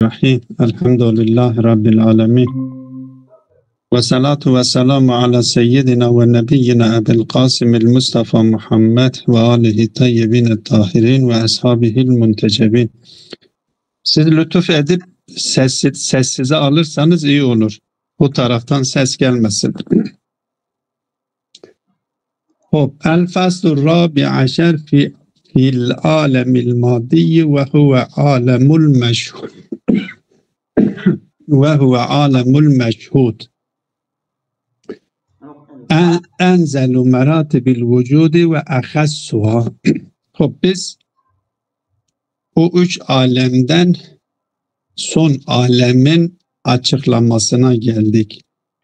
Rahim. Elhamdülillahi Rabbil alemin. Ve salatu ve selamu ala seyyidina ve nebiyyina Ebil Qasimil Mustafa Muhammed ve alihi tayyibin tahirin ve ashabihil muntecebin. Siz lütuf edip sessize alırsanız iyi olur. Bu taraftan ses gelmesin. Hop. El faslu rabi aşer fil alemil madiyyi ve huve alemul meşhud. Ve huve alemul meşhud. Enzelu meratibil vücudi ve ahassuha. Hop, biz bu üç alemden son alemin açıklamasına geldik.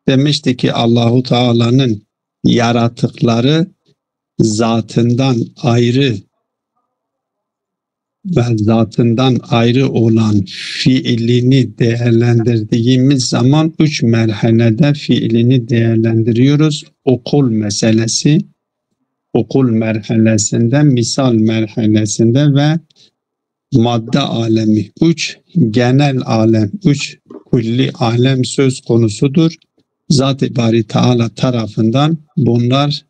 Demişti ki Allahu Teala'nın yaratıkları zatından ayrı ve zatından ayrı olan fiilini değerlendirdiğimiz zaman üç merhalede fiilini değerlendiriyoruz. Okul meselesi, okul merhalesinde, misal merhalesinde ve madde alemi. Üç genel alem, üç külli alem söz konusudur. Zat-ı Bari Teala tarafından bunlar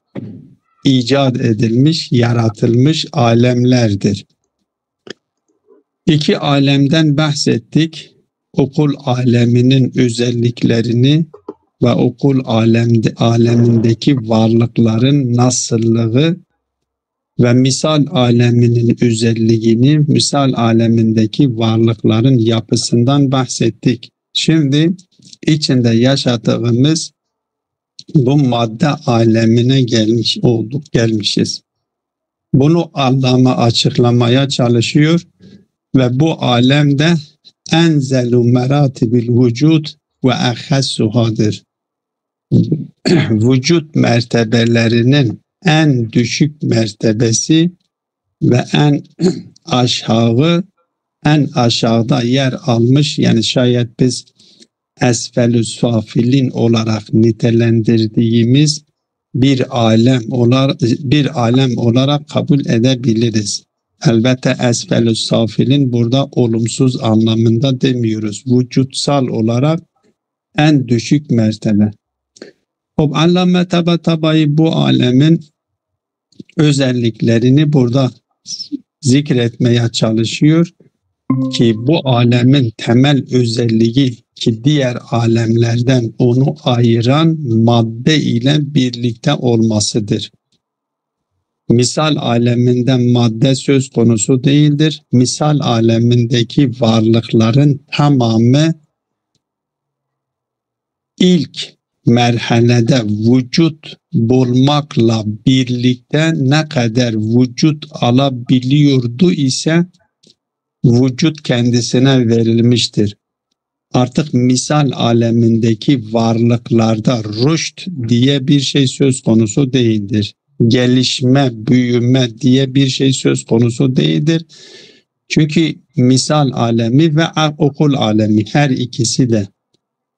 icat edilmiş, yaratılmış alemlerdir. İki alemden bahsettik. Okul aleminin özelliklerini ve okul alemindeki varlıkların nasıllığı ve misal aleminin özelliğini, misal alemindeki varlıkların yapısından bahsettik. Şimdi içinde yaşadığımız bu madde alemine gelmişiz. Bunu Allame açıklamaya çalışıyor ve bu alemde enzelu meratibil vücud ve ahassuhadır. Vücut mertebelerinin en düşük mertebesi ve en aşağıda yer almış, yani şayet biz esfelü safilin olarak nitelendirdiğimiz bir alem olarak kabul edebiliriz. Elbette esfelü safilin burada olumsuz anlamında demiyoruz. Vücutsal olarak en düşük mertebe. Allame Tabatabai bu alemin özelliklerini burada zikretmeye çalışıyor ki bu alemin temel özelliği ki diğer alemlerden onu ayıran madde ile birlikte olmasıdır. Misal aleminden madde söz konusu değildir. Misal alemindeki varlıkların tamamı ilk merhalede vücut bulmakla birlikte ne kadar vücut alabiliyordu ise vücut kendisine verilmiştir. Artık misal alemindeki varlıklarda rüşt diye bir şey söz konusu değildir. Gelişme, büyüme diye bir şey söz konusu değildir. Çünkü misal alemi ve okul alemi her ikisi de.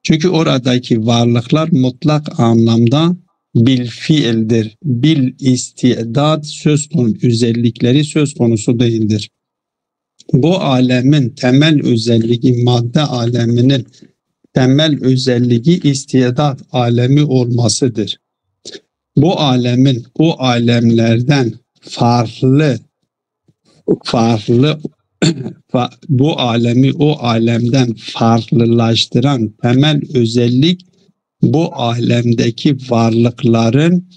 Çünkü oradaki varlıklar mutlak anlamda bil fiildir. Bil istidad söz konusu, özellikleri söz konusu değildir. Bu alemin temel özelliği, madde aleminin temel özelliği istidat alemi olmasıdır. Bu alemin o alemlerden bu alemi o alemden farklılaştıran temel özellik bu alemdeki varlıkların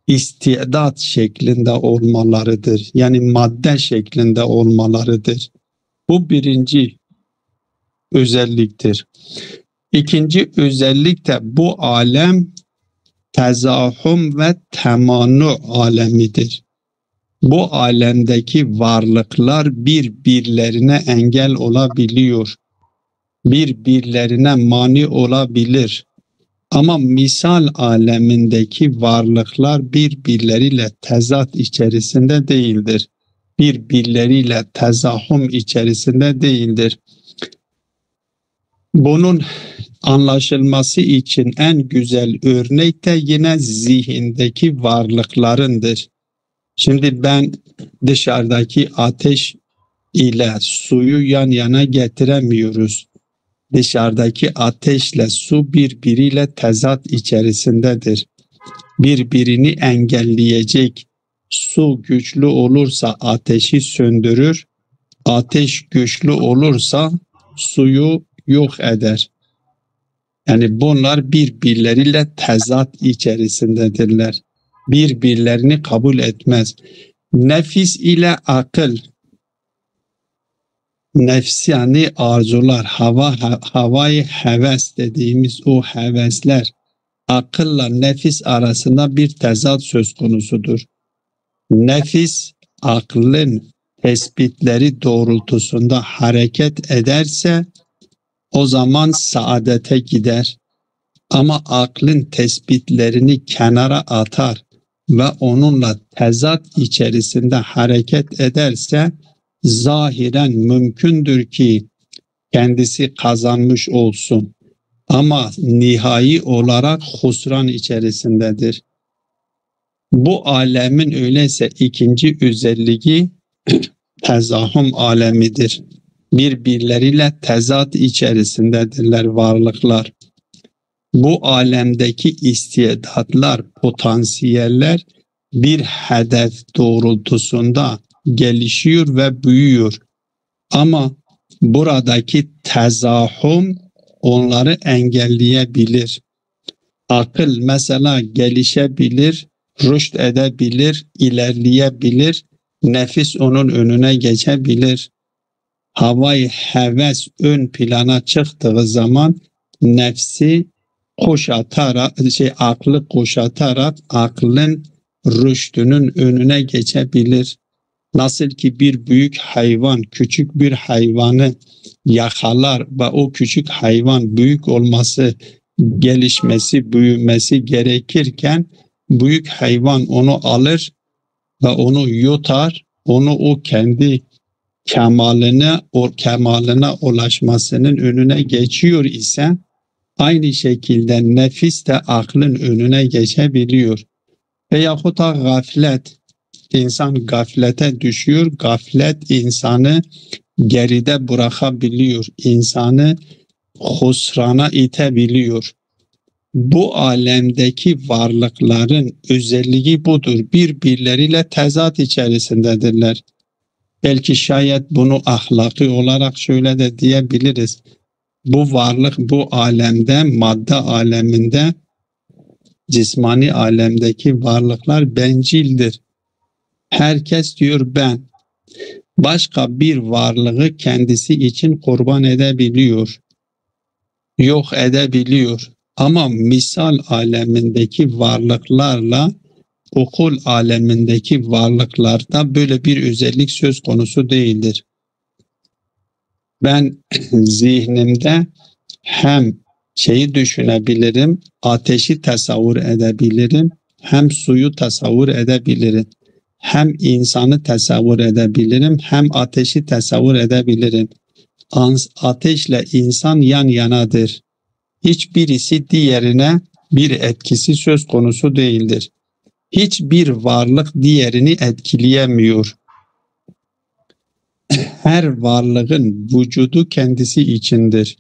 istidat şeklinde olmalarıdır. Yani madde şeklinde olmalarıdır. Bu birinci özelliktir. İkinci özellik de bu alem tezahüm ve temanu alemidir. Bu alemdeki varlıklar birbirlerine engel olabiliyor. Birbirlerine mani olabilir. Ama misal alemindeki varlıklar birbirleriyle tezat içerisinde değildir. Birbirleriyle tezahüm içerisinde değildir. Bunun anlaşılması için en güzel örnek de yine zihindeki varlıklarındır. Şimdi ben dışarıdaki ateş ile suyu yan yana getiremiyoruz. dışarıdaki ateşle su birbiriyle tezat içerisindedir. Birbirini engelleyecek. Su güçlü olursa ateşi söndürür, ateş güçlü olursa suyu yok eder. Yani bunlar birbirleriyle tezat içerisindedirler. Birbirlerini kabul etmez. Nefis ile akıl, nefsi yani arzular, havayı heves dediğimiz o hevesler, akılla nefis arasında bir tezat söz konusudur. Nefis, aklın tespitleri doğrultusunda hareket ederse o zaman saadete gider. Ama aklın tespitlerini kenara atar ve onunla tezat içerisinde hareket ederse zahiren mümkündür ki kendisi kazanmış olsun. Ama nihai olarak husran içerisindedir. Bu alemin öyleyse ikinci özelliği tezahüm alemidir. Birbirleriyle tezat içerisindedirler varlıklar. Bu alemdeki istidatlar, potansiyeller bir hedef doğrultusunda gelişiyor ve büyüyor. Ama buradaki tezahüm onları engelleyebilir. Akıl mesela gelişebilir, rüşt edebilir, ilerleyebilir, nefis onun önüne geçebilir. Havai heves ön plana çıktığı zaman nefsi aklı kuşatarak aklın rüştünün önüne geçebilir. Nasıl ki bir büyük hayvan küçük bir hayvanı yakalar ve o küçük hayvan büyük olması, gelişmesi, büyümesi gerekirken büyük hayvan onu alır ve onu yutar, onu o kendi kemaline ulaşmasının önüne geçiyor ise aynı şekilde nefis de aklın önüne geçebiliyor. Veyahut da gaflet, insan gaflete düşüyor, gaflet insanı geride bırakabiliyor, insanı husrana itebiliyor. Bu alemdeki varlıkların özelliği budur, birbirleriyle tezat içerisindedirler. Belki şayet bunu ahlaki olarak şöyle de diyebiliriz. Bu varlık bu alemde, madde aleminde, cismani alemdeki varlıklar bencildir. Herkes diyor ben. Başka bir varlığı kendisi için kurban edebiliyor. Yok edebiliyor. Ama misal alemindeki varlıklarla okul alemindeki varlıklarda böyle bir özellik söz konusu değildir. Ben zihnimde hem şeyi düşünebilirim, ateşi tasavvur edebilirim, hem suyu tasavvur edebilirim, hem insanı tasavvur edebilirim, hem ateşi tasavvur edebilirim. Ateşle insan yan yanadır. Hiçbirisi diğerine bir etkisi söz konusu değildir. Hiçbir varlık diğerini etkileyemiyor. Her varlığın vücudu kendisi içindir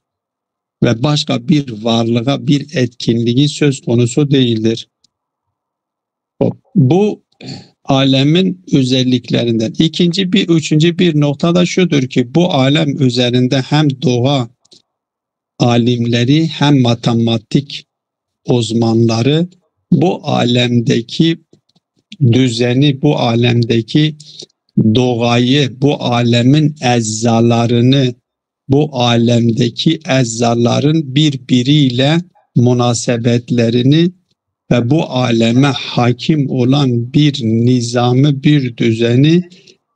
ve başka bir varlığa bir etkinliği söz konusu değildir. Bu alemin özelliklerinden. Üçüncü bir nokta da şudur ki bu alem üzerinde hem doğa alimleri hem matematik uzmanları bu alemdeki düzeni, bu alemdeki doğayı, bu alemin eczalarını, bu alemdeki eczaların birbiriyle münasebetlerini ve bu aleme hakim olan bir nizamı, bir düzeni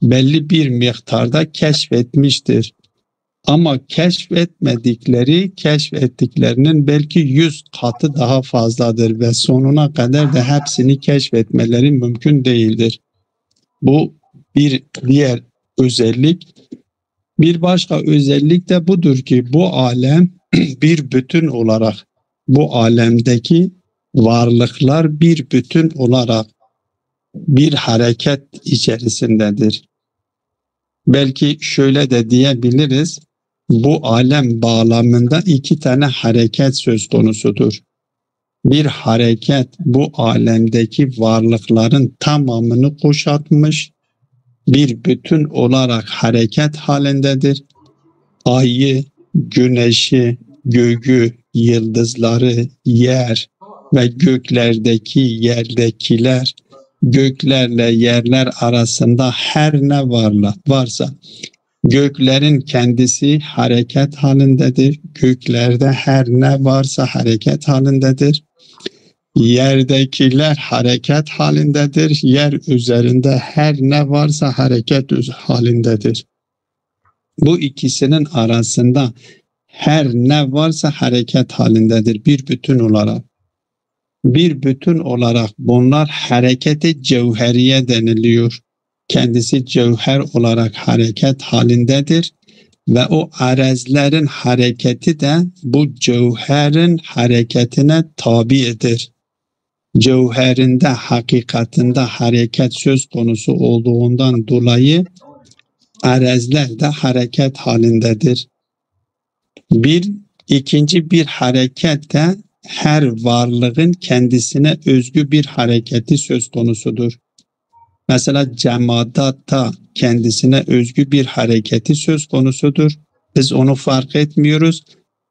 belli bir miktarda keşfetmiştir. Ama keşfettiklerinin belki 100 katı daha fazladır ve sonuna kadar da hepsini keşfetmeleri mümkün değildir. Bu bir diğer özellik. Bir başka özellik de budur ki bu alem bir bütün olarak, bu alemdeki varlıklar bir bütün olarak bir hareket içerisindedir. Belki şöyle de diyebiliriz, bu alem bağlamında iki tane hareket söz konusudur. Bir hareket bu alemdeki varlıkların tamamını kuşatmış, bir bütün olarak hareket halindedir. Ayı, güneşi, göğü, yıldızları, yer ve göklerdeki yerdekiler, göklerle yerler arasında her ne varsa, göklerin kendisi hareket halindedir. Göklerde her ne varsa hareket halindedir. Yerdekiler hareket halindedir. Yer üzerinde her ne varsa hareket halindedir. Bu ikisinin arasında her ne varsa hareket halindedir bir bütün olarak. Bir bütün olarak bunlar hareketi cevheriye deniliyor. Kendisi cevher olarak hareket halindedir ve o arezlerin hareketi de bu cevherin hareketine tabidir. Cevherinde, hakikatinde hareket söz konusu olduğundan dolayı arezler de hareket halindedir. İkinci bir hareket de her varlığın kendisine özgü bir hareketi söz konusudur. Mesela cemaat kendisine özgü bir hareketi söz konusudur. Biz onu fark etmiyoruz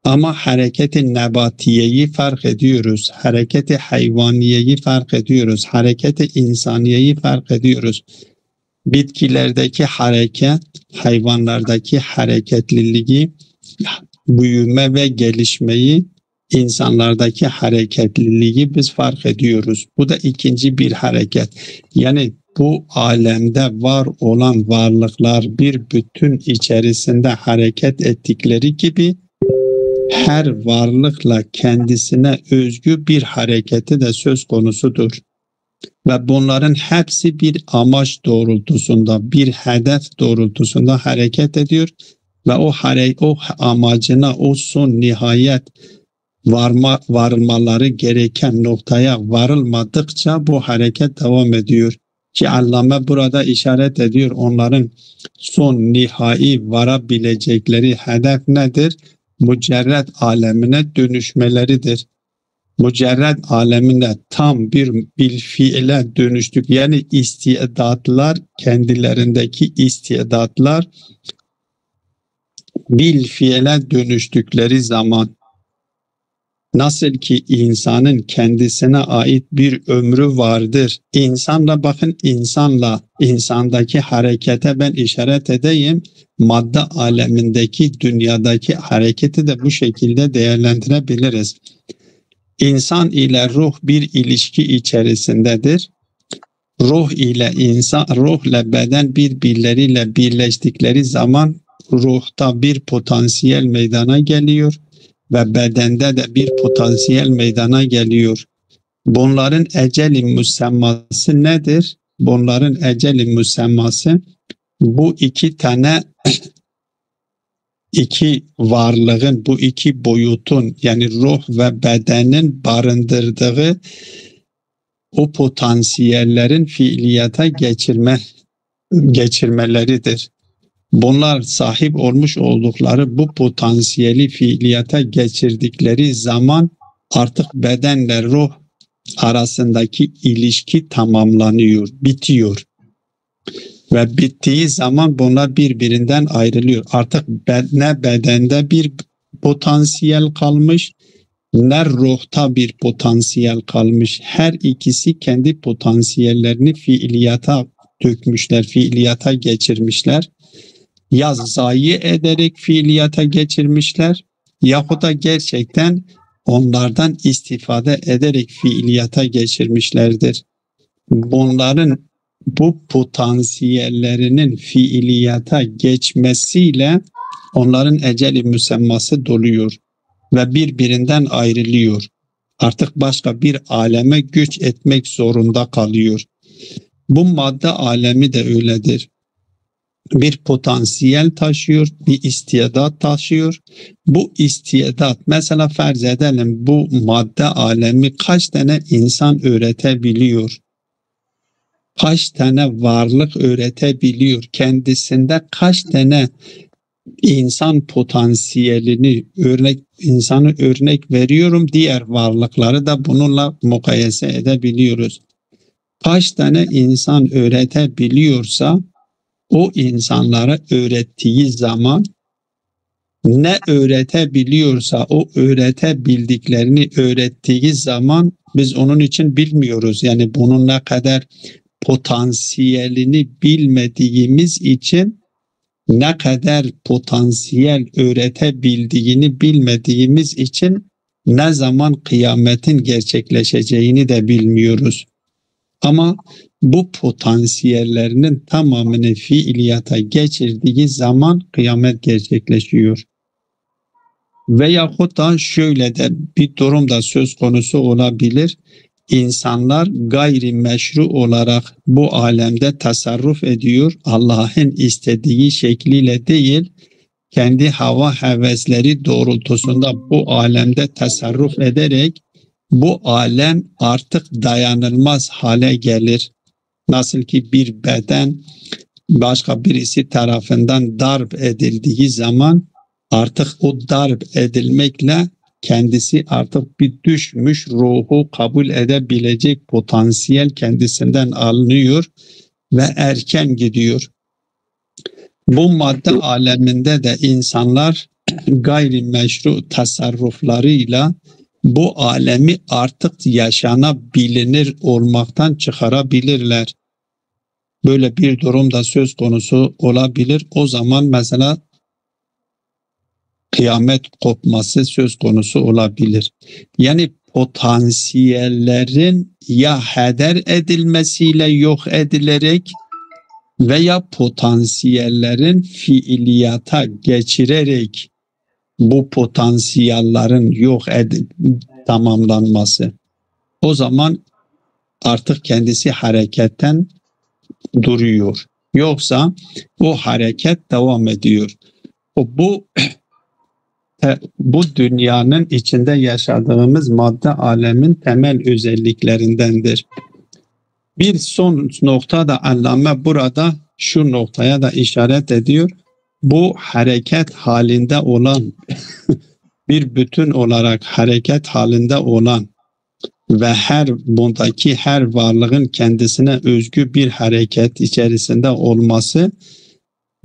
ama hareketi nebatiyeyi fark ediyoruz. Hareketi hayvaniyeyi fark ediyoruz. Hareketi insaniyeyi fark ediyoruz. Bitkilerdeki hareket, hayvanlardaki hareketliliği, büyüme ve gelişmeyi, insanlardaki hareketliliği biz fark ediyoruz. Bu da ikinci bir hareket. Yani bu alemde var olan varlıklar bir bütün içerisinde hareket ettikleri gibi her varlıkla kendisine özgü bir hareketi de söz konusudur. Ve bunların hepsi bir amaç doğrultusunda, bir hedef doğrultusunda hareket ediyor ve o amacına, o son nihayet varılmaları gereken noktaya varılmadıkça bu hareket devam ediyor. Ki Allame burada işaret ediyor, onların son nihai varabilecekleri hedef nedir? Mücerred alemine dönüşmeleridir. Mücerred alemine tam bir fiile dönüştük. Yani istidatlar, kendilerindeki istidatlar bil fiile dönüştükleri zaman, nasıl ki insanın kendisine ait bir ömrü vardır. İnsandaki harekete ben işaret edeyim. Madde alemindeki, dünyadaki hareketi de bu şekilde değerlendirebiliriz. İnsan ile ruh bir ilişki içerisindedir. Ruh ile beden birbirleriyle birleştikleri zaman ruhta bir potansiyel meydana geliyor ve bedende de bir potansiyel meydana geliyor. Bunların eceli müsemması nedir? Bunların eceli müsemması bu iki varlığın, bu iki boyutun yani ruh ve bedenin barındırdığı o potansiyellerin fiiliyata geçirmeleridir. Bunlar sahip olmuş oldukları bu potansiyeli fiiliyata geçirdikleri zaman artık bedenle ruh arasındaki ilişki tamamlanıyor, bitiyor. Ve bittiği zaman bunlar birbirinden ayrılıyor. Artık ne bedende bir potansiyel kalmış, ne ruhta bir potansiyel kalmış. Her ikisi kendi potansiyellerini fiiliyata dökmüşler, fiiliyata geçirmişler. Ya zayi ederek fiiliyata geçirmişler yahut da gerçekten onlardan istifade ederek fiiliyata geçirmişlerdir. Bunların bu potansiyellerinin fiiliyata geçmesiyle onların eceli müsemması doluyor ve birbirinden ayrılıyor. Artık başka bir aleme göç etmek zorunda kalıyor. Bu madde alemi de öyledir. Bir potansiyel taşıyor, bir istidat taşıyor. Bu istidat, mesela farz edelim bu madde alemi kaç tane insan üretebiliyor? Kaç tane varlık üretebiliyor? Kendisinde kaç tane insan potansiyelini insanı örnek veriyorum. Diğer varlıkları da bununla mukayese edebiliyoruz. Kaç tane insan öğretebiliyorsa o insanlara öğrettiği zaman ne öğretebiliyorsa o öğretebildiklerini öğrettiği zaman biz onun için bilmiyoruz. Yani bunun ne kadar potansiyelini bilmediğimiz için ne kadar potansiyel öğretebildiğini bilmediğimiz için ne zaman kıyametin gerçekleşeceğini de bilmiyoruz. Ama bu potansiyellerinin tamamını fiiliyata geçirdiği zaman kıyamet gerçekleşiyor. Veyahut da şöyle de bir durum da söz konusu olabilir. İnsanlar gayrimeşru olarak bu alemde tasarruf ediyor. Allah'ın istediği şekliyle değil, kendi hava hevesleri doğrultusunda bu alemde tasarruf ederek bu alem artık dayanılmaz hale gelir. Nasıl ki bir beden başka birisi tarafından darp edildiği zaman artık o darp edilmekle kendisi artık bir düşmüş ruhu kabul edebilecek potansiyel kendisinden alınıyor ve erken gidiyor. Bu madde aleminde de insanlar gayrimeşru tasarruflarıyla bu alemi artık yaşanabilir olmaktan çıkarabilirler. Böyle bir durum da söz konusu olabilir. O zaman mesela kıyamet kopması söz konusu olabilir. Yani potansiyellerin ya heder edilmesiyle yok edilerek veya potansiyellerin fiiliyata geçirerek bu potansiyellerin tamamlanması. O zaman artık kendisi hareketten duruyor. Yoksa o hareket devam ediyor. Bu dünyanın içinde yaşadığımız madde alemin temel özelliklerindendir. Bir son nokta da Allame burada şu noktaya da işaret ediyor. Bu hareket halinde olan bir bütün olarak hareket halinde olan ve bundaki her varlığın kendisine özgü bir hareket içerisinde olması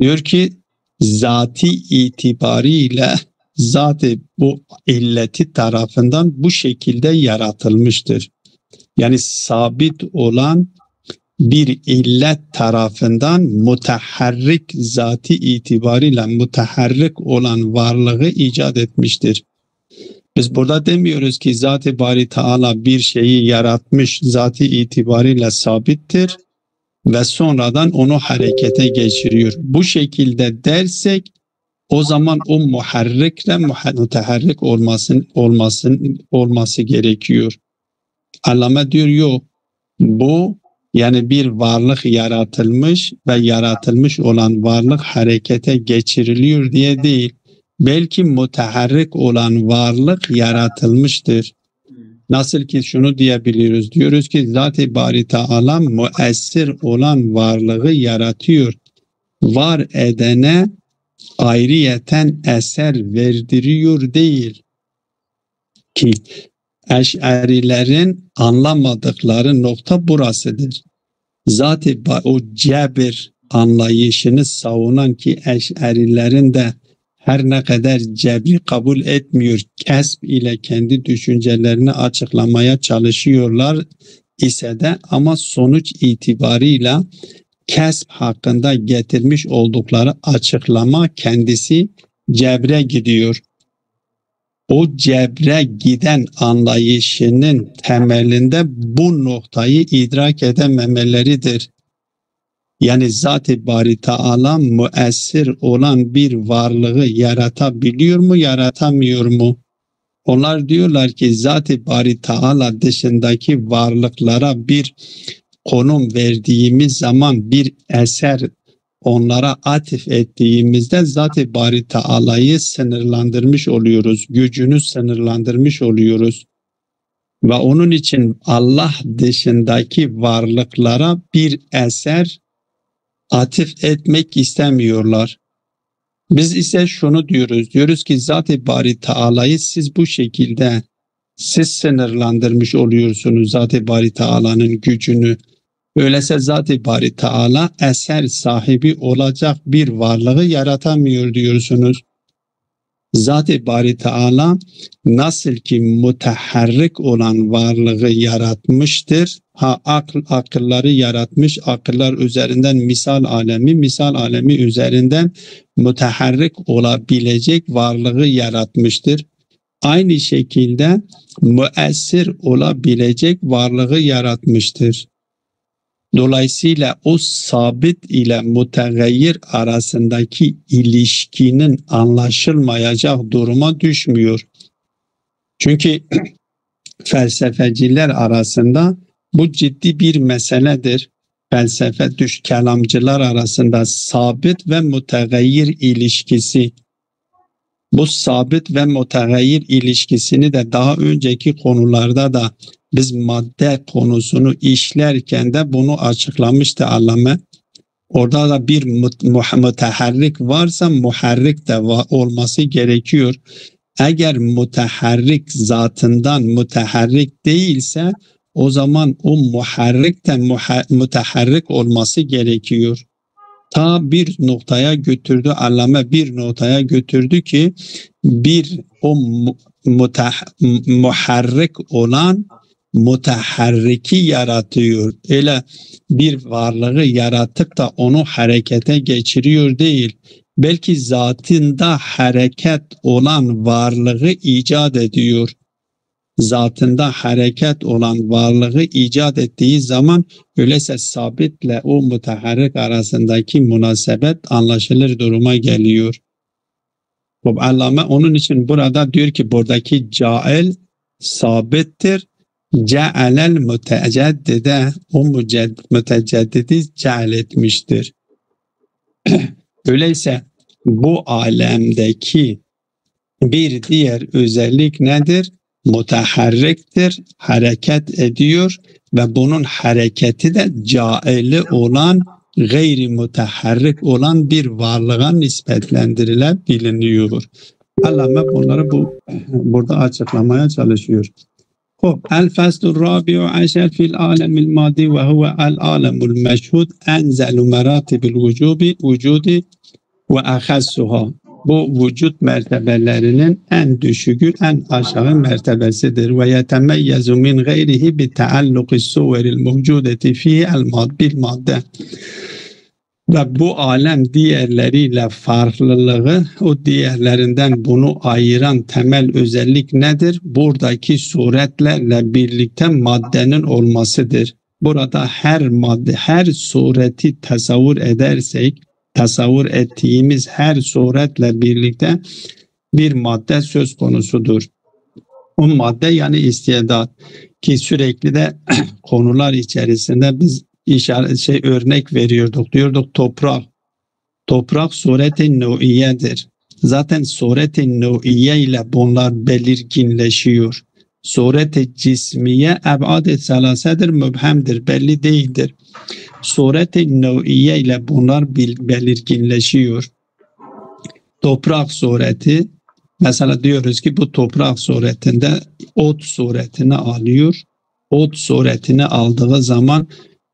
diyor ki zati itibariyle zaten bu illeti tarafından bu şekilde yaratılmıştır. Yani sabit olan bir illet tarafından mutaharrik zati itibariyle mutaharrik olan varlığı icat etmiştir. Biz burada demiyoruz ki Zat-ı Bari Teala bir şeyi yaratmış, zati itibariyle sabittir ve sonradan onu harekete geçiriyor. Bu şekilde dersek o zaman o muharrikle mutaharrik olması gerekiyor. Allame diyor yok. Bu yani bir varlık yaratılmış ve yaratılmış olan varlık harekete geçiriliyor diye değil. Belki mutaharrik olan varlık yaratılmıştır. Nasıl ki şunu diyebiliyoruz. Diyoruz ki Zat-ı Bari Teala müessir olan varlığı yaratıyor. Var edene ayrıyeten eser verdiriyor değil. Ki Eş'arilerin anlamadıkları nokta burasıdır. Zat-ı o cebir anlayışını savunan ki Eş'arilerin de her ne kadar cebri kabul etmiyor, kesb ile kendi düşüncelerini açıklamaya çalışıyorlar ise de ama sonuç itibarıyla kesb hakkında getirmiş oldukları açıklama kendisi cebre gidiyor. O cebre giden anlayışının temelinde bu noktayı idrak edememeleridir. Yani Zat-ı Bari Teala müessir olan bir varlığı yaratabiliyor mu, yaratamıyor mu? Onlar diyorlar ki Zat-ı Bari Teala dışındaki varlıklara bir konum verdiğimiz zaman bir eser onlara atif ettiğimizde Zat-ı Bari Teala'yı sınırlandırmış oluyoruz, gücünü sınırlandırmış oluyoruz. Ve onun için Allah dışındaki varlıklara bir eser atif etmek istemiyorlar. Biz ise şunu diyoruz. Diyoruz ki Zat-ı Bari Teala'yı siz bu şekilde sınırlandırmış oluyorsunuz, Zat-ı Bari Teala'nın gücünü. Öyleyse Zat-ı Bari Teala eser sahibi olacak bir varlığı yaratamıyor diyorsunuz. Zat-ı Bari Teala nasıl ki müteharrik olan varlığı yaratmıştır, akılları yaratmış, akıllar üzerinden misal alemi üzerinden müteharrik olabilecek varlığı yaratmıştır. Aynı şekilde müessir olabilecek varlığı yaratmıştır. Dolayısıyla o sabit ile mütegayyir arasındaki ilişkinin anlaşılmayacak duruma düşmüyor. Çünkü felsefeciler arasında bu ciddi bir meseledir. Kelamcılar arasında sabit ve mütegayyir ilişkisi. Bu sabit ve mütegayyir ilişkisini de daha önceki konularda da biz madde konusunu işlerken de bunu açıklamıştı Allame. Orada da bir müteharrik varsa muharrik de olması gerekiyor. Eğer müteharrik zatından müteharrik değilse o zaman o muharrik de müteharrik olması gerekiyor. Ta bir noktaya götürdü, Allame bir noktaya götürdü ki bir o muharrik olan mutaharriki yaratıyor. Öyle bir varlığı yaratıp da onu harekete geçiriyor değil. Belki zatında hareket olan varlığı icat ediyor. Zatında hareket olan varlığı icat ettiği zaman öyleyse sabitle o mutaharrik arasındaki münasebet anlaşılır duruma geliyor. Allame onun için burada diyor ki buradaki cail sabittir. Cealel müteceddide o müteceddidi ceal etmiştir. Öyleyse bu alemdeki bir diğer özellik nedir? Mutaharriktir, hareket ediyor ve bunun hareketi de caili olan, gayri mutaharrik olan bir varlığa nispetlendirilebiliyor. Allame bunları burada açıklamaya çalışıyor. الفصل الرابع عشر في العالم المادي وهو العالم المشهود أنزل مراتب الوجود وأخصها. Bu vücut mertebelerinin en düşüğü, en aşağı mertebesidir. Ve yetemeyyezu min gayrihi bi taalluqi suveril mevcudeti fihi bil madde. Ve bu alem diğerleriyle farklılığı, o diğerlerinden bunu ayıran temel özellik nedir? Buradaki suretlerle birlikte maddenin olmasıdır. Burada her madde, her sureti tasavvur ettiğimiz her suretle birlikte bir madde söz konusudur. O madde yani istidat ki sürekli de konular içerisinde biz örnek veriyorduk. Diyorduk toprak. Toprak suret-i nu'iyedir. Zaten suret-i nu'iye ile bunlar belirginleşiyor. Suret-i cismiye eb'ad-ı selasedir, mübhemdir, belli değildir. Suret-i nu'iye ile bunlar belirginleşiyor. Toprak sureti, mesela diyoruz ki bu toprak suretinde ot suretini alıyor. Ot suretini aldığı zaman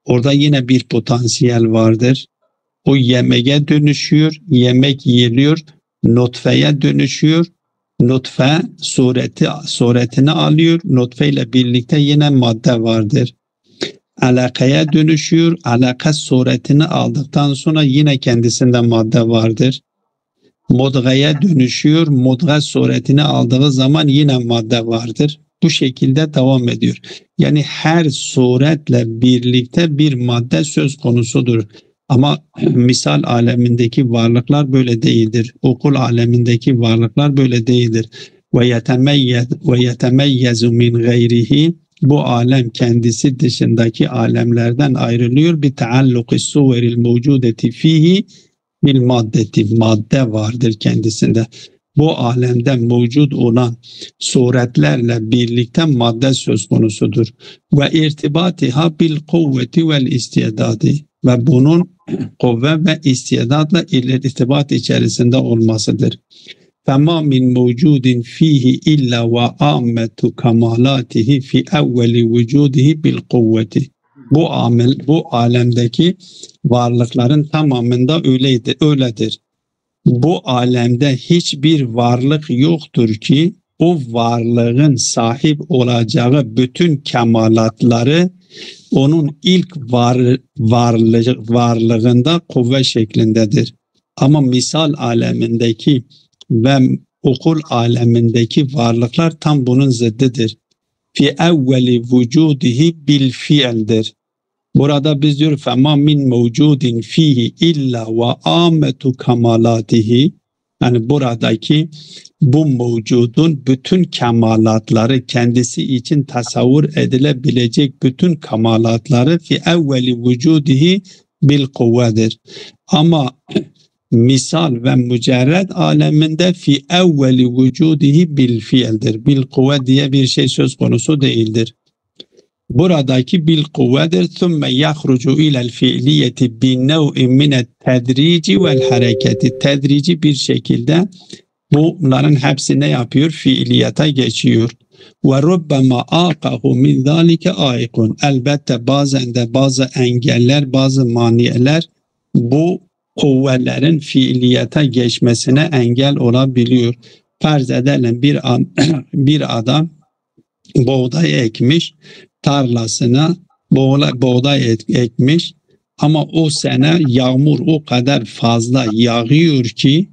orada yine bir potansiyel vardır. O yemeğe dönüşüyor, yemek yiyiliyor, nutfeye dönüşüyor. Nutfe suretini alıyor, nutfe ile birlikte yine madde vardır. Alakaya dönüşüyor, alaka suretini aldıktan sonra yine kendisinde madde vardır. Mudgaya dönüşüyor, mudga suretini aldığı zaman yine madde vardır. Bu şekilde devam ediyor. Yani her suretle birlikte bir madde söz konusudur. Ama misal alemindeki varlıklar böyle değildir. Okul alemindeki varlıklar böyle değildir. Ve yetemeyyezu min gayrihi, bu alem kendisi dışındaki alemlerden ayrılıyor. Bir taalluqi suveril mevcudeti fihi bil maddeti, madde vardır kendisinde. Bu alemde mevcut olan suretlerle birlikte madde söz konusudur. Ve irtibatiha bil kuvveti vel istidadi. ve bunun kuvve ve istidatla irtibat içerisinde olmasıdır. فَمَا مِنْ مَوْجُودٍ ف۪يهِ اِلَّا وَآمَّةُ كَمَالَاتِهِ فِي اَوَّلِ وُجُودِهِ بِالْقُوَّةِ. Bu alemdeki varlıkların tamamında öyledir. Bu alemde hiçbir varlık yoktur ki o varlığın sahip olacağı bütün kemalatları onun ilk varlığında kuvve şeklindedir. Ama misal alemindeki ve okul alemindeki varlıklar tam bunun zıddıdır. Fi evveli vücudihi bil fiildir. Burada biz diyor فَمَا مِنْ مَوْجُودٍ ف۪يهِ اِلَّا وَآمَةُ كَمَالَاتِهِ. Yani buradaki bu mevcudun bütün kemalatları, kendisi için tasavvur edilebilecek bütün kemalatları fi evveli vücudihi bil kuvvedir. Ama misal ve mücerred aleminde fi evveli vücudihi bil fiildir. Bil kuvve diye bir şey söz konusu değildir. Buradaki bil kuvvedir. Thumme yahrucu ilel fiiliyeti bin nev'in minet tedrici vel hareketi. Tedrici bir şekilde bunların hepsi ne yapıyor? Fiiliyata geçiyor. Ve rubbema aqahu min zalike aikun. Elbette bazen de bazı engeller, bazı maniyeler bu kuvvetlerin fiiliyata geçmesine engel olabiliyor. Farz edelim bir adam buğday ekmiş, tarlasına buğday ekmiş ama o sene yağmur o kadar fazla yağıyor ki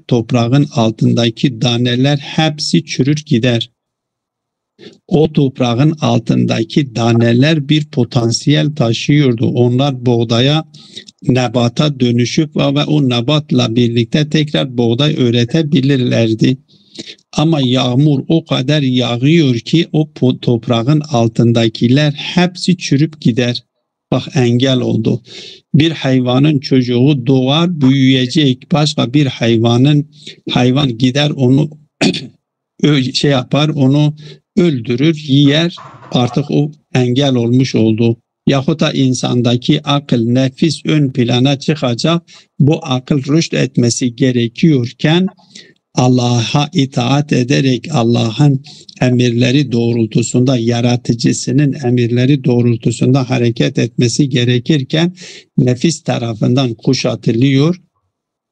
toprağın altındaki daneler hepsi çürür gider. O toprağın altındaki daneler bir potansiyel taşıyordu. Onlar buğdaya, nebata dönüşüp ve o nebatla birlikte tekrar buğday üretebilirlerdi. Ama yağmur o kadar yağıyor ki o toprağın altındakiler hepsi çürüp gider. Bak engel oldu. Bir hayvanın çocuğu doğar, büyüyecek. Başka bir hayvan gider onu onu öldürür, yer. Artık o engel olmuş oldu. Yahut da insandaki akıl, nefis ön plana çıkacak. Bu akıl rüşt etmesi gerekiyorken Allah'a itaat ederek Allah'ın emirleri doğrultusunda, yaratıcısının emirleri doğrultusunda hareket etmesi gerekirken nefis tarafından kuşatılıyor,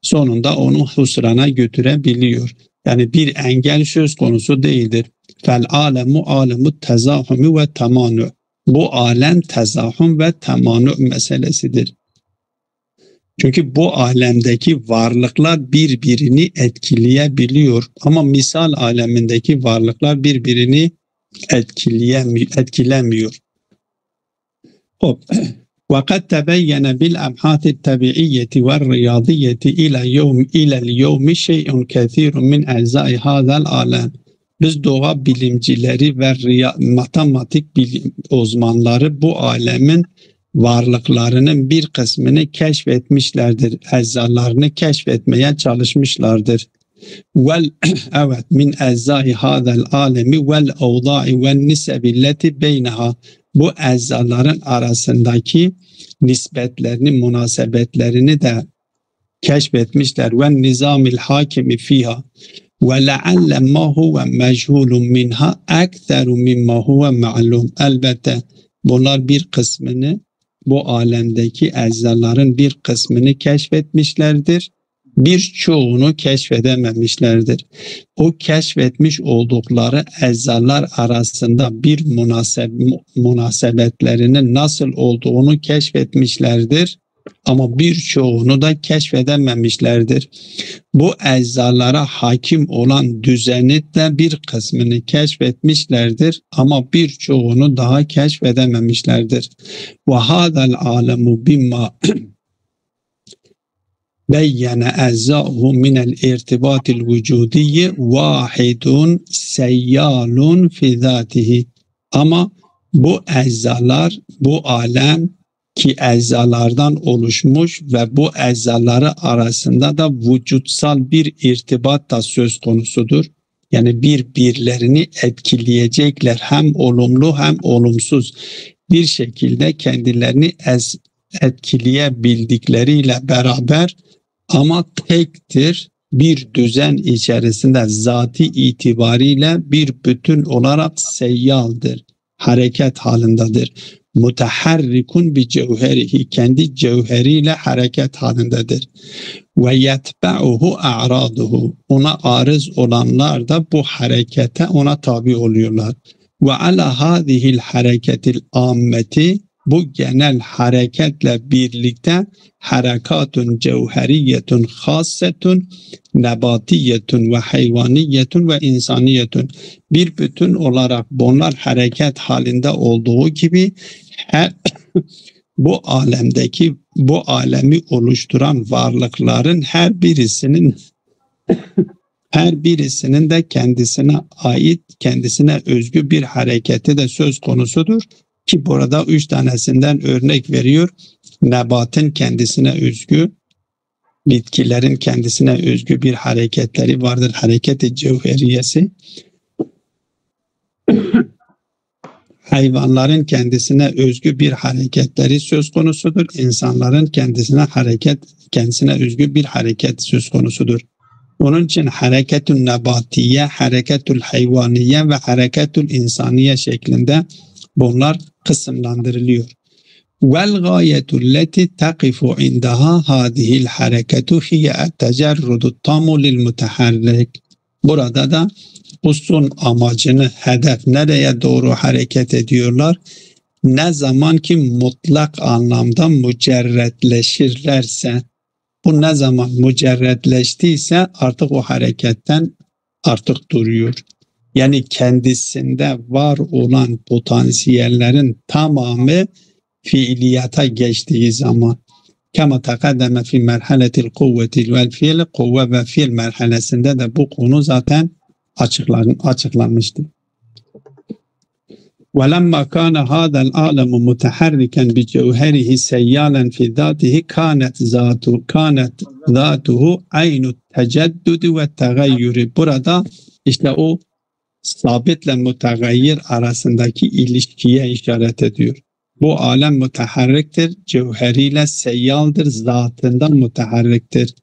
sonunda onu husrana götürebiliyor. Yani bir engel söz konusu değildir. Fel alemu alemu tezahümü ve temanu. Bu alem tezahüm ve temanu meselesidir. Çünkü bu alemdeki varlıklar birbirini etkileyebiliyor. Ama misal alemindeki varlıklar birbirini etkilemiyor. وَقَدْ تَبَيَّنَ بِالْأَبْحَاثِ الطَّبِيعِيَّةِ وَالرِّيَاضِيَّةِ إِلَى الْيَوْمِ شَيْءٌ كَثِيرٌ مِنْ أَجْزَاءِ هَذَا الْعَالَمِ. Biz doğa bilimcileri ve matematik bilim uzmanları bu alemin varlıklarının bir kısmını keşfetmişlerdir. Eczalarını keşfetmeye çalışmışlardır. Evet min eczai hadal alemi vel avdai vel nisebilleti beyneha. Bu eczaların arasındaki nispetlerini, münasebetlerini de keşfetmişler. Ve nizamil hakimi fiha. Ve lealle ma huve meçhulun minha ekteru mimma huve ma'lum. Elbette bunlar bir kısmını, bu alemdeki eczaların bir kısmını keşfetmişlerdir. Birçoğunu keşfedememişlerdir. O keşfetmiş oldukları eczalar arasında bir münasebetlerinin nasıl olduğunu keşfetmişlerdir. Ama birçoğunu da keşfedememişlerdir. Bu eczalara hakim olan düzeni de bir kısmını keşfetmişlerdir ama birçoğunu daha keşfedememişlerdir. Ve hadal alemu bimma beyyene eczahu minel irtibatil vücudiyyi vahidun seyyalun fi zatihi. Ama bu eczalar, bu alem ki eczalardan oluşmuş ve bu eczaları arasında da vücutsal bir irtibat da söz konusudur. Yani birbirlerini etkileyecekler, hem olumlu hem olumsuz bir şekilde kendilerini etkileyebildikleriyle beraber ama tektir, bir düzen içerisinde zati itibariyle bir bütün olarak seyyaldır, hareket halindedir. Mutaharrikun bi cevherihi, kendi cevheriyle hareket halindedir. Ve yetba'uhu a'raduhu, ona arız olanlar da bu harekete ona tabi oluyorlar. Ve ala hadihil hareketil ammeti, bu genel hareketle birlikte harekatun cevheriyetun khassetun nebatiyetun ve hayvaniyetun ve insaniyetun, bir bütün olarak bunlar hareket halinde olduğu gibi her bu alemdeki, bu alemi oluşturan varlıkların her birisinin de kendisine ait, kendisine özgü bir hareketi de söz konusudur. Ki burada 3 tanesinden örnek veriyor. Nebatın kendisine özgü, bitkilerin kendisine özgü bir hareketleri vardır. Hareket-i cevheriyesi. Hayvanların kendisine özgü bir hareketleri söz konusudur. İnsanların kendisine özgü bir hareket söz konusudur. Onun için hareketül nebatiye, hareketül hayvaniye ve hareketül insaniye şeklinde bunlar kısımlandırılıyor. Vel gayetul leti taqifu indaha hadihil hareketu hiye tecerrudu tamu lil mutaharrik. Burada da bu son amacını, hedef nereye doğru hareket ediyorlar? Ne zaman ki mutlak anlamda mücerretleşirlerse, bu ne zaman mücerretleştiyse artık o hareketten artık duruyor. Yani kendisinde var olan potansiyellerin tamamı fiiliyata geçtiği zaman, kama takaddeme fi merhaletil kuvvetil vel fiil, kuvve ve fiil merhalesinde de bu konu zaten açıklanmıştır. وَلَمَّا كَانَ هَذَا الْعَالَمُ مُتَحَرِّكًا بِجَوْهَرِهِ سَيَّالًا فِي ذَاتِهِ كَانَتْ ذَاتُهُ عَيْنُ التَّجَدُّدِ وَالتَّغَيُّرِ. Burada işte o sabitle mütegayyir arasındaki ilişkiye işaret ediyor. Bu alem müteharriktir, cevheriyle seyyaldır, zatında müteharriktir.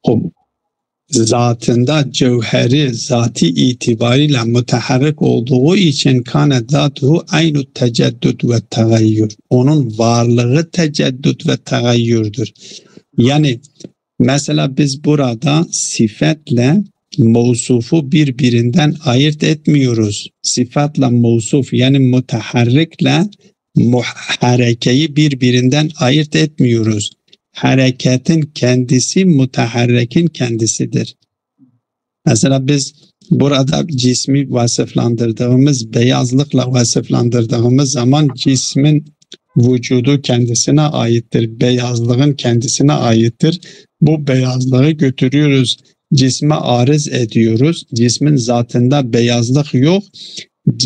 O zatında cevheri, zati itibariyle müteharrik olduğu için kâne zâtuhu aynü teceddüd ve tegayyür. Onun varlığı teceddüd ve tegayyürdür. Yani mesela biz burada sıfatla mevsufu birbirinden ayırt etmiyoruz. Sıfatla mevsuf, yani müteharrikle harekeyi birbirinden ayırt etmiyoruz. Hareketin kendisi müteharrikin kendisidir. Mesela biz burada cismi vasıflandırdığımız, beyazlıkla vasıflandırdığımız zaman cismin vücudu kendisine aittir. Beyazlığın kendisine aittir. Bu beyazlığı götürüyoruz, cisme arız ediyoruz. Cismin zatında beyazlık yok.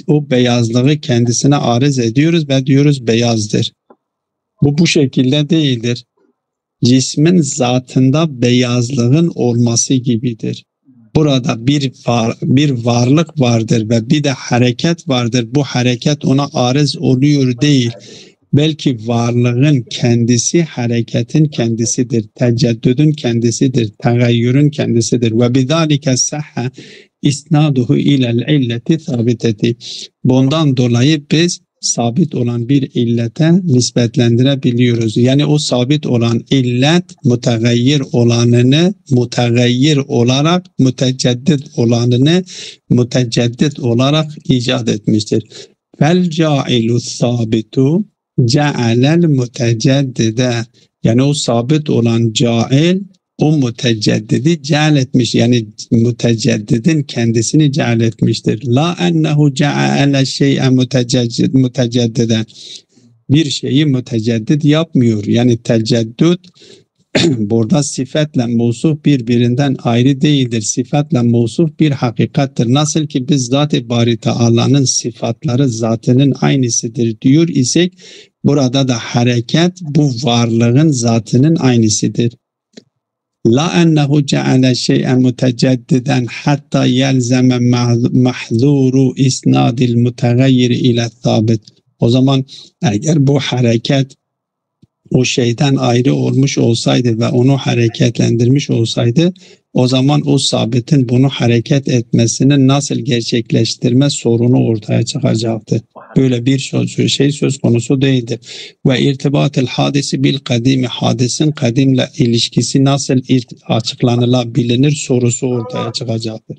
O beyazlığı kendisine arız ediyoruz ve diyoruz beyazdır. Bu şekilde değildir. Cismin zatında beyazlığın olması gibidir. Burada bir varlık vardır ve bir de hareket vardır. Bu hareket ona arız oluyor değil. Belki varlığın kendisi hareketin kendisidir. Teceddüdün kendisidir. Tegayyürün kendisidir. Ve bidalike sahha isnaduhu ilel illeti sabiteti. Bundan dolayı biz sabit olan bir illete nispetlendirebiliyoruz. Yani o sabit olan illet mütegayyir olanını mütegayyir olarak, müteceddit olanını müteceddit olarak icat etmiştir. Fel ca'ilu sabitu ce'alel müteceddide. Yani o sabit olan cail o müteceddidi ceal etmiş. Yani müteceddidin kendisini ceal etmiştir. La ennehu ceale şey'e müteceddiden. Bir şeyi müteceddid yapmıyor. Yani teceddüd burada sıfatla mevsuf birbirinden ayrı değildir. Sıfatla mevsuf bir hakikattir. Nasıl ki biz Zat-ı Bari Teala'nın sıfatları zatının aynısıdır diyor isek, burada da hareket bu varlığın zatının aynısıdır. La ennehu ceale şey'en müteceddiden hatta yelzeme mahzuru isnadil mütegayyir ile sabit. O zaman eğer bu hareket o şeyden ayrı olmuş olsaydı ve onu hareketlendirmiş olsaydı, o zaman o sabitin bunu hareket etmesini nasıl gerçekleştirme sorunu ortaya çıkacaktı. Böyle bir şey söz konusu değildir. Ve irtibatel hadisi bil kadimi, hadisin kadimle ilişkisi nasıl açıklanılabilir sorusu ortaya çıkacaktır.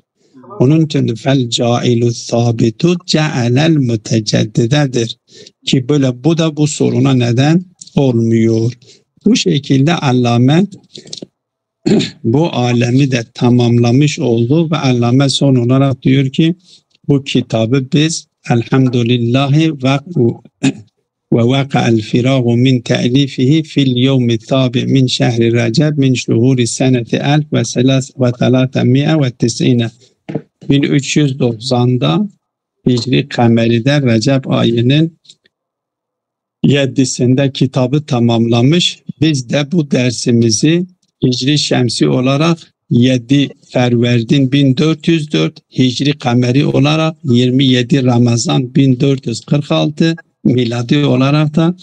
Onun için fel cailu sabitu cealel müteceddidedir. Ki böyle bu da bu soruna neden olmuyor. Bu şekilde Allame bu alemi de tamamlamış oldu ve Allame son olarak diyor ki bu kitabı biz elhamdülillahi ve vaka'al firagu min te'lifihi fil yevmi tabi min şehri recep min şuhuri seneti 1390 1390'da Hicri Kameri'de Recep ayının 7'sinde kitabı tamamlamış. Biz de bu dersimizi Hicri Şemsi olarak 7 Ferverdin 1404, Hicri Kameri olarak 27 Ramazan 1446, miladi olarak da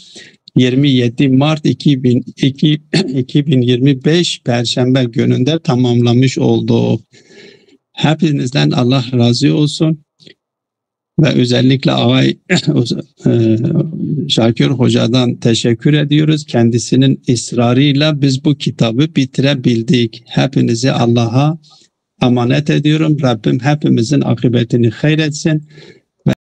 27 Mart 2025 Perşembe gününde tamamlamış olduk. Hepinizden Allah razı olsun. Ve özellikle Ağay Şakir Hoca'dan teşekkür ediyoruz. Kendisinin ısrarıyla biz bu kitabı bitirebildik. Hepinizi Allah'a emanet ediyorum. Rabbim hepimizin akıbetini hayretsin.